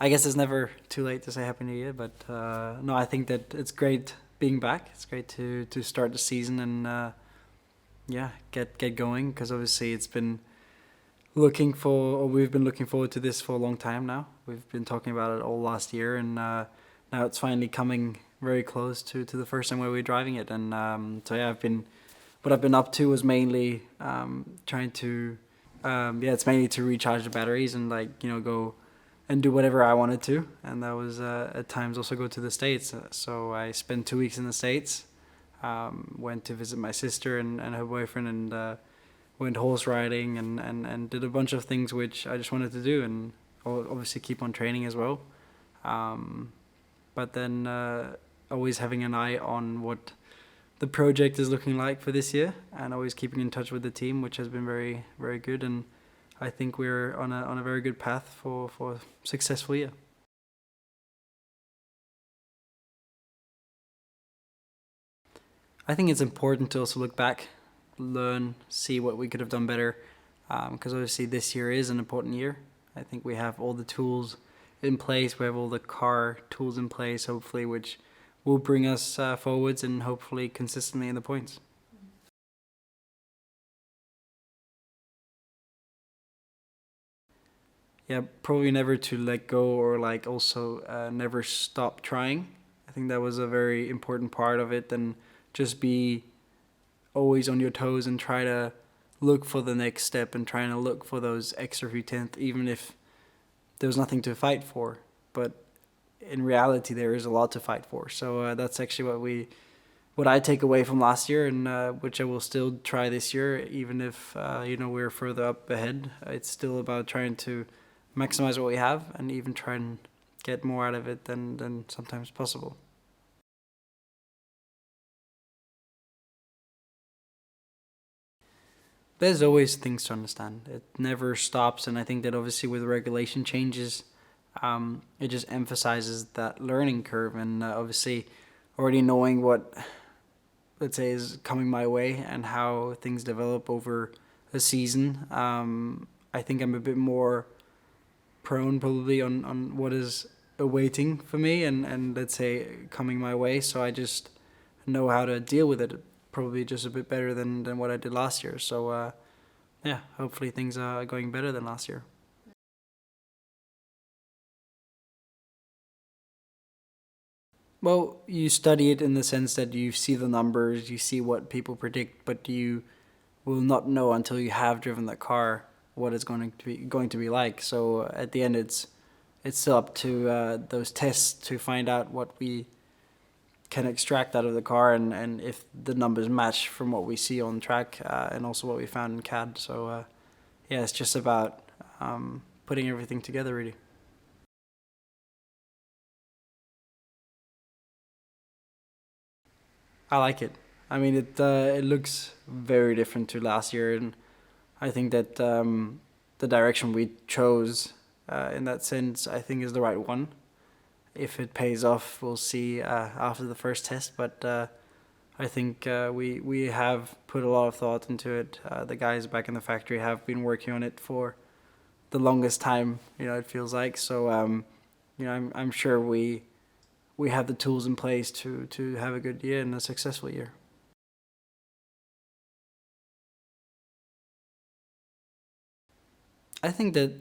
I guess it's never too late to say Happy New Year, but no, I think that it's great being back. It's great to start the season and yeah, get going because obviously it's been or we've been looking forward to this for a long time now. We've been talking about it all last year, and now it's finally coming very close to the first time where we're driving it. And so yeah, what I've been up to was mainly trying to it's mainly to recharge the batteries and go and do whatever I wanted to. And that was at times also go to the States. So I spent 2 weeks in the States. Went to visit my sister and her boyfriend, and went horse riding and did a bunch of things which I just wanted to do, and obviously keep on training as well. Um, but then always having an eye on what the project is looking like for this year, and always keeping in touch with the team, which has been very, very good. And I think we're on a very good path for a successful year. I think it's important to also look back, learn, see what we could have done better, because obviously this year is an important year. I think we have all the tools in place. We have all the car tools in place, hopefully, which will bring us forwards and hopefully consistently in the points. Yeah, probably never to let go, or also never stop trying. I think that was a very important part of it, and just be always on your toes and try to look for the next step and trying to look for those extra few tenths, even if there's nothing to fight for. But in reality, there is a lot to fight for. So that's actually what I take away from last year, and which I will still try this year, even if we're further up ahead. It's still about trying to maximize what we have, and even try and get more out of it than sometimes possible. There's always things to understand. It never stops, and I think that obviously with regulation changes, it just emphasizes that learning curve, and obviously already knowing what, let's say, is coming my way and how things develop over a season. I think I'm a bit more prone probably on what is awaiting for me, and let's say coming my way. So I just know how to deal with it probably just a bit better than what I did last year. So yeah, hopefully things are going better than last year. Well, you study it in the sense that you see the numbers, you see what people predict, but you will not know until you have driven the car what it's going to be like. So at the end, it's still up to those tests to find out what we can extract out of the car, and if the numbers match from what we see on track, and also what we found in CAD. So yeah, it's just about putting everything together really. I like it. I mean, it looks very different to last year, and I think that the direction we chose in that sense, I think, is the right one. If it pays off, we'll see after the first test. But I think we have put a lot of thought into it. The guys back in the factory have been working on it for the longest time. It feels like. So I'm sure we have the tools in place to have a good year and a successful year. I think that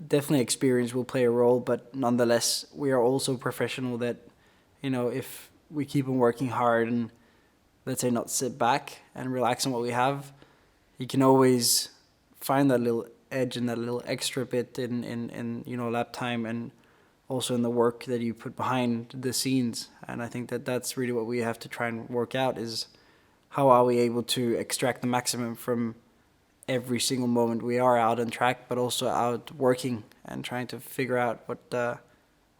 definitely experience will play a role, but nonetheless, we are also professional that, if we keep on working hard and, let's say, not sit back and relax on what we have, you can always find that little edge and that little extra bit in lap time, and also in the work that you put behind the scenes. And I think that that's really what we have to try and work out, is how are we able to extract the maximum from every single moment we are out on track, but also out working and trying to figure out what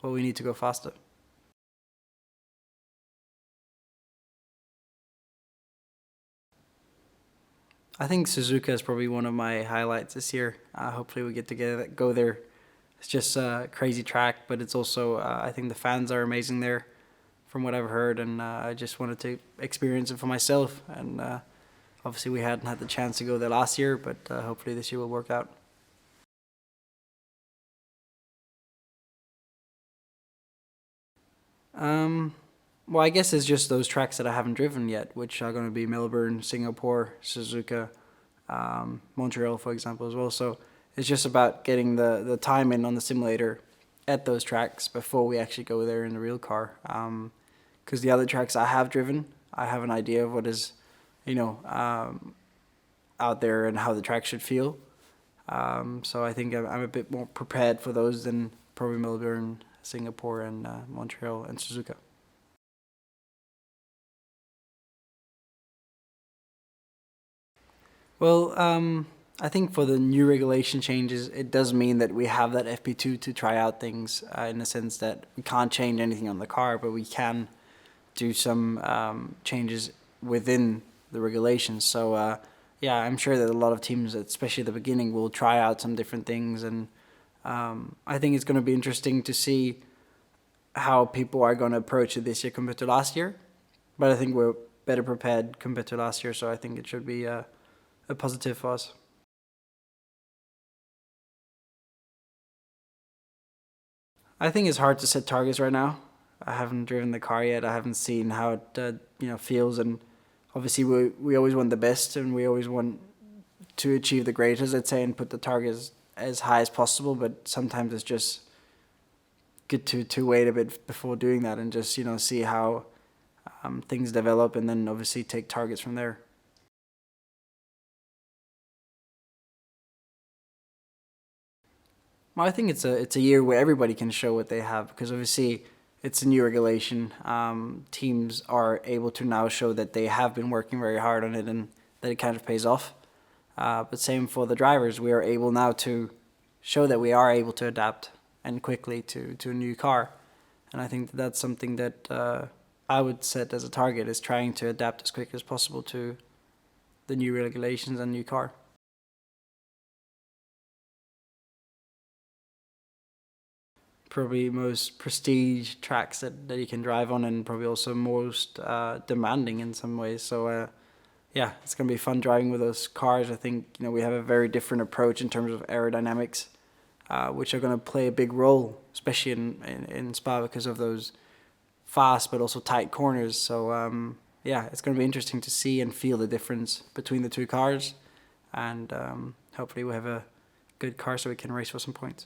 we need to go faster. I think Suzuka is probably one of my highlights this year. Hopefully, we get to go there. It's just a crazy track, but it's also I think the fans are amazing there, from what I've heard, and I just wanted to experience it for myself. And obviously, we hadn't had the chance to go there last year, but hopefully this year will work out. Um, well, I guess it's just those tracks that I haven't driven yet, which are going to be Melbourne, Singapore, Suzuka, Montreal, for example, as well. So it's just about getting the time in on the simulator at those tracks before we actually go there in the real car. Because the other tracks I have driven, I have an idea of what is, you know, out there and how the track should feel. So I think I'm a bit more prepared for those than probably Melbourne, Singapore, and Montreal and Suzuka. Well, I think for the new regulation changes, it does mean that we have that FP2 to try out things in the sense that we can't change anything on the car, but we can do some changes within the regulations. So, yeah, I'm sure that a lot of teams, especially at the beginning, will try out some different things. And I think it's going to be interesting to see how people are going to approach it this year compared to last year. But I think we're better prepared compared to last year, so I think it should be a positive for us. I think it's hard to set targets right now. I haven't driven the car yet. I haven't seen how it feels, and obviously we always want the best, and we always want to achieve the greatest. I'd say and put the targets as high as possible. But sometimes it's just good to wait a bit before doing that and just see how things develop, and then obviously take targets from there. Well, I think it's a year where everybody can show what they have because obviously it's a new regulation. Teams are able to now show that they have been working very hard on it and that it kind of pays off. But same for the drivers, we are able now to show that we are able to adapt and quickly to a new car. And I think that's something that I would set as a target is trying to adapt as quick as possible to the new regulations and new car. Probably most prestige tracks that you can drive on, and probably also most demanding in some ways. So yeah, it's gonna be fun driving with those cars. I think we have a very different approach in terms of aerodynamics, which are gonna play a big role, especially in Spa because of those fast but also tight corners. So yeah, it's gonna be interesting to see and feel the difference between the two cars, and hopefully we have a good car so we can race for some points.